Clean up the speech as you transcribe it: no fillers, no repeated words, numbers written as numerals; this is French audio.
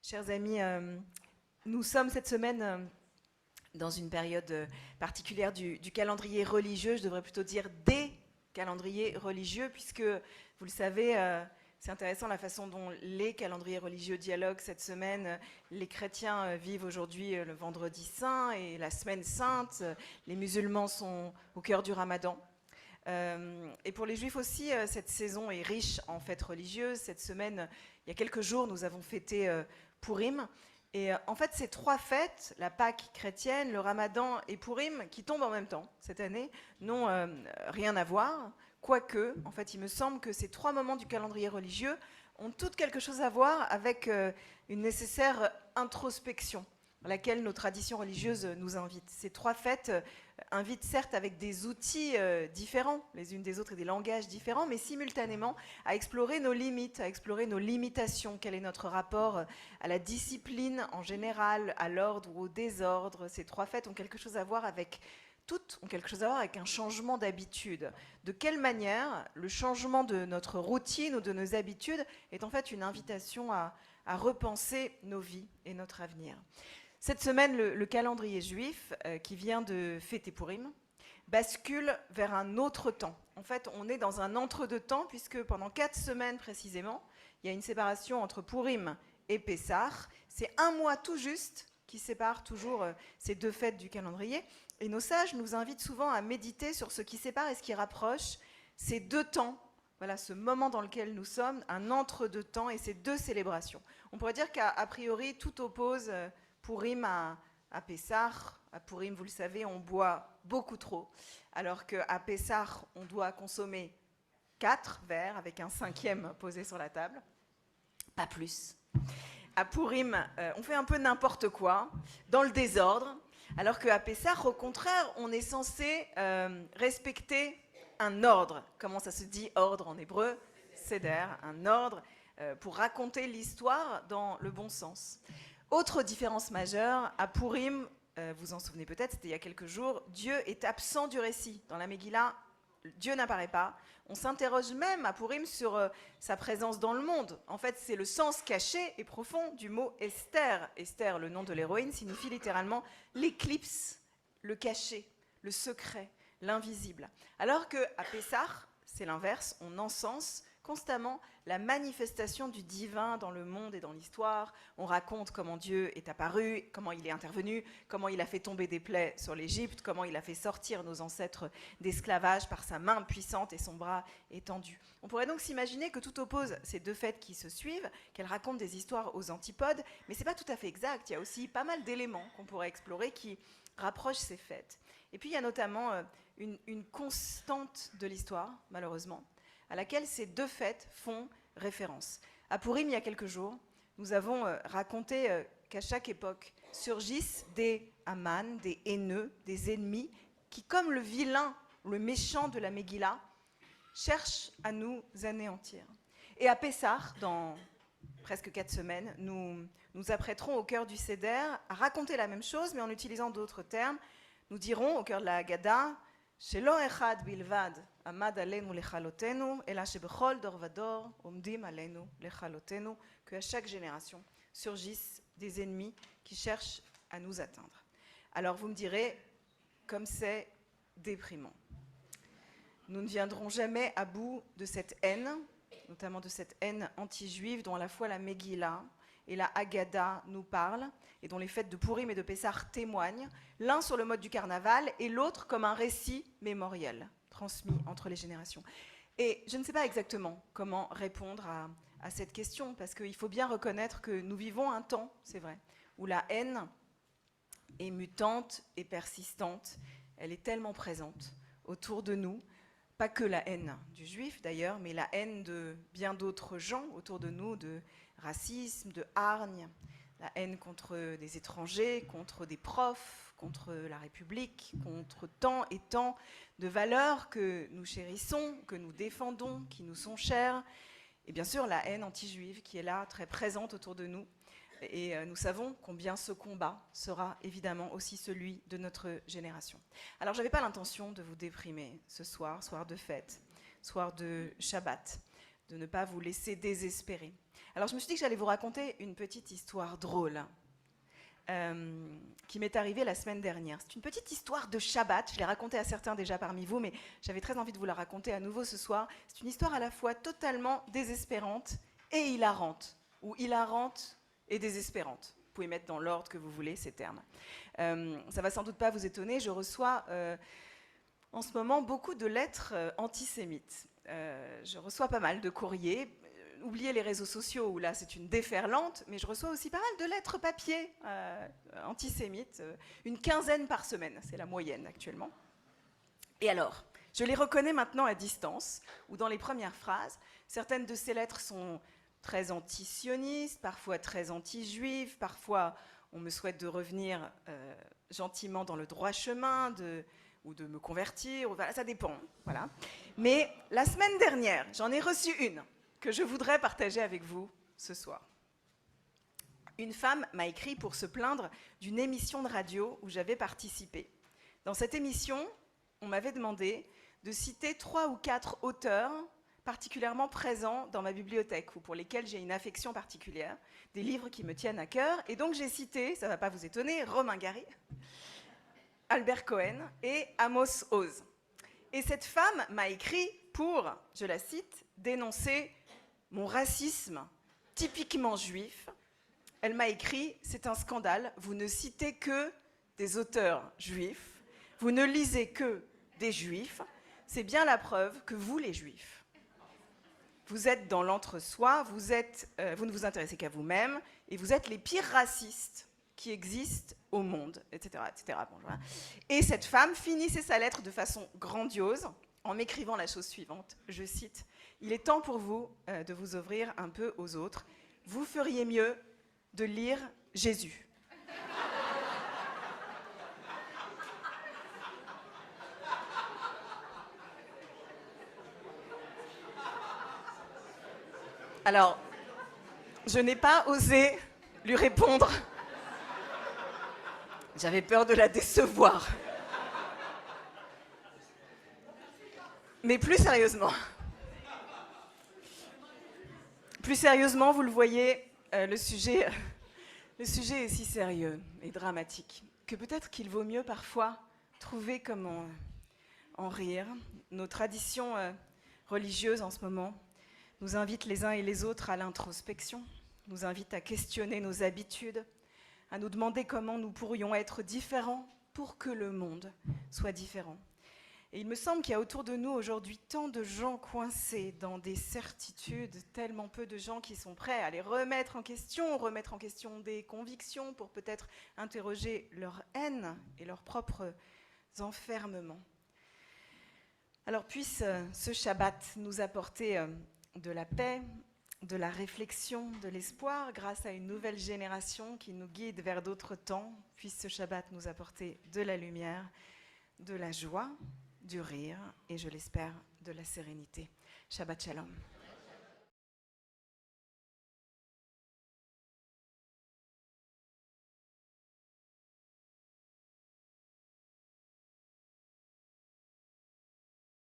Chers amis, nous sommes cette semaine dans une période particulière du calendrier religieux, je devrais plutôt dire des calendriers religieux, puisque, vous le savez, c'est intéressant la façon dont les calendriers religieux dialoguent cette semaine. Les chrétiens vivent aujourd'hui le vendredi saint et la semaine sainte, les musulmans sont au cœur du ramadan. Et pour les juifs aussi, cette saison est riche en fêtes religieuses. Cette semaine, il y a quelques jours, nous avons fêté Pourim. Et en fait, ces trois fêtes, la Pâque chrétienne, le Ramadan et Pourim, qui tombent en même temps cette année, n'ont rien à voir. Quoique, en fait, il me semble que ces trois moments du calendrier religieux ont toutes quelque chose à voir avec une nécessaire introspection à laquelle nos traditions religieuses nous invitent. Ces trois fêtes invitent certes avec des outils différents les unes des autres et des langages différents, mais simultanément à explorer nos limites, à explorer nos limitations. Quel est notre rapport à la discipline en général, à l'ordre ou au désordre? Ces trois fêtes ont quelque chose à voir avec toutes ont quelque chose à voir avec un changement d'habitude. De quelle manière le changement de notre routine ou de nos habitudes est en fait une invitation à repenser nos vies et notre avenir. Cette semaine, le calendrier juif, qui vient de fêter Pourim, bascule vers un autre temps. En fait, on est dans un entre-deux-temps, puisque pendant 4 semaines précisément, il y a une séparation entre Pourim et Pessah. C'est un mois tout juste qui sépare toujours ces deux fêtes du calendrier. Et nos sages nous invitent souvent à méditer sur ce qui sépare et ce qui rapproche ces deux temps. Voilà, ce moment dans lequel nous sommes, un entre-deux temps et ces deux célébrations. On pourrait dire qu'à priori, tout oppose Pourim à Pessah. À Pourim, vous le savez, on boit beaucoup trop, alors qu'à Pessah, on doit consommer 4 verres avec un 5e posé sur la table, pas plus. À Pourim, on fait un peu n'importe quoi, dans le désordre, alors qu'à Pessah, au contraire, on est censé respecter un ordre. Comment ça se dit ordre en hébreu? Seder, un ordre pour raconter l'histoire dans le bon sens. Autre différence majeure, à Pourim, vous en souvenez peut-être, c'était il y a quelques jours, Dieu est absent du récit. Dans la Megillah, Dieu n'apparaît pas. On s'interroge même à Pourim sur sa présence dans le monde. En fait, c'est le sens caché et profond du mot Esther. Esther, le nom de l'héroïne, signifie littéralement l'éclipse, le caché, le secret, l'invisible. Alors qu'à Pessah, c'est l'inverse, on encense constamment la manifestation du divin dans le monde et dans l'histoire. On raconte comment Dieu est apparu, comment il est intervenu, comment il a fait tomber des plaies sur l'Égypte, comment il a fait sortir nos ancêtres d'esclavage par sa main puissante et son bras étendu. On pourrait donc s'imaginer que tout oppose ces deux fêtes qui se suivent, qu'elles racontent des histoires aux antipodes, mais ce n'est pas tout à fait exact. Il y a aussi pas mal d'éléments qu'on pourrait explorer qui rapprochent ces fêtes. Et puis il y a notamment une constante de l'histoire, malheureusement, à laquelle ces deux fêtes font référence. À Pourim, il y a quelques jours, nous avons raconté qu'à chaque époque surgissent des Haman, des haineux, des ennemis, qui, comme le vilain, le méchant de la Megillah, cherchent à nous anéantir. Et à Pessah, dans presque 4 semaines, nous nous apprêterons au cœur du Seder à raconter la même chose, mais en utilisant d'autres termes. Nous dirons, au cœur de la Haggadah, Shelo echad bilvad amad aleinu lechalotenu, ela shebechol dor vador omdim aleinu lechalotenu, qu'à chaque génération surgissent des ennemis qui cherchent à nous atteindre. Alors vous me direz, comme c'est déprimant. Nous ne viendrons jamais à bout de cette haine, notamment de cette haine anti-juive dont à la fois la Megillah et la Haggadah nous parlent, et dont les fêtes de Pourim et de Pessah témoignent, l'un sur le mode du carnaval et l'autre comme un récit mémoriel transmis entre les générations. Et je ne sais pas exactement comment répondre à cette question, parce qu'il faut bien reconnaître que nous vivons un temps, c'est vrai, où la haine est mutante et persistante. Elle est tellement présente autour de nous, pas que la haine du juif d'ailleurs, mais la haine de bien d'autres gens autour de nous, de racisme, de hargne, la haine contre des étrangers, contre des profs, contre la République, contre tant et tant de valeurs que nous chérissons, que nous défendons, qui nous sont chères. Et bien sûr, la haine anti-juive qui est là, très présente autour de nous. Et nous savons combien ce combat sera évidemment aussi celui de notre génération. Alors, je n'avais pas l'intention de vous déprimer ce soir, soir de fête, soir de Shabbat, de ne pas vous laisser désespérer. Alors je me suis dit que j'allais vous raconter une petite histoire drôle qui m'est arrivée la semaine dernière. C'est une petite histoire de Shabbat, je l'ai racontée à certains déjà parmi vous, mais j'avais très envie de vous la raconter à nouveau ce soir. C'est une histoire à la fois totalement désespérante et hilarante, ou hilarante et désespérante. Vous pouvez mettre dans l'ordre que vous voulez ces termes. Ça va sans doute pas vous étonner, je reçois en ce moment beaucoup de lettres antisémites. Je reçois pas mal de courriers. Oubliez les réseaux sociaux où là c'est une déferlante, mais je reçois aussi pas mal de lettres papier antisémites, une quinzaine par semaine, c'est la moyenne actuellement. Et alors, je les reconnais maintenant à distance, ou dans les premières phrases. Certaines de ces lettres sont très anti-sionistes, parfois très anti-juives, parfois on me souhaite de revenir gentiment dans le droit chemin, ou de me convertir, voilà, ça dépend. Voilà. Mais la semaine dernière, j'en ai reçu une que je voudrais partager avec vous ce soir. Une femme m'a écrit pour se plaindre d'une émission de radio où j'avais participé. Dans cette émission, on m'avait demandé de citer 3 ou 4 auteurs particulièrement présents dans ma bibliothèque ou pour lesquels j'ai une affection particulière, des livres qui me tiennent à cœur. Et donc j'ai cité, ça ne va pas vous étonner, Romain Gary, Albert Cohen et Amos Oz. Et cette femme m'a écrit pour, je la cite, dénoncer mon racisme typiquement juif. Elle m'a écrit « C'est un scandale, vous ne citez que des auteurs juifs, vous ne lisez que des juifs, c'est bien la preuve que vous, les juifs, vous êtes dans l'entre-soi, vous ne vous intéressez qu'à vous-même, et vous êtes les pires racistes qui existent au monde, etc. etc. Bon, voilà. Et cette femme finissait sa lettre de façon grandiose, en m'écrivant la chose suivante, je cite, « Il est temps pour vous de vous ouvrir un peu aux autres. Vous feriez mieux de lire Jésus. » Alors, je n'ai pas osé lui répondre. J'avais peur de la décevoir. Mais plus sérieusement, vous le voyez, le sujet est si sérieux et dramatique que peut-être qu'il vaut mieux parfois trouver comment en rire. Nos traditions religieuses en ce moment nous invitent les uns et les autres à l'introspection, nous invitent à questionner nos habitudes, à nous demander comment nous pourrions être différents pour que le monde soit différent. Et il me semble qu'il y a autour de nous aujourd'hui tant de gens coincés dans des certitudes, tellement peu de gens qui sont prêts à les remettre en question des convictions pour peut-être interroger leur haine et leurs propres enfermements. Alors puisse ce Shabbat nous apporter de la paix, de la réflexion, de l'espoir, grâce à une nouvelle génération qui nous guide vers d'autres temps. Puisse ce Shabbat nous apporter de la lumière, de la joie, du rire et, je l'espère, de la sérénité. Shabbat Shalom.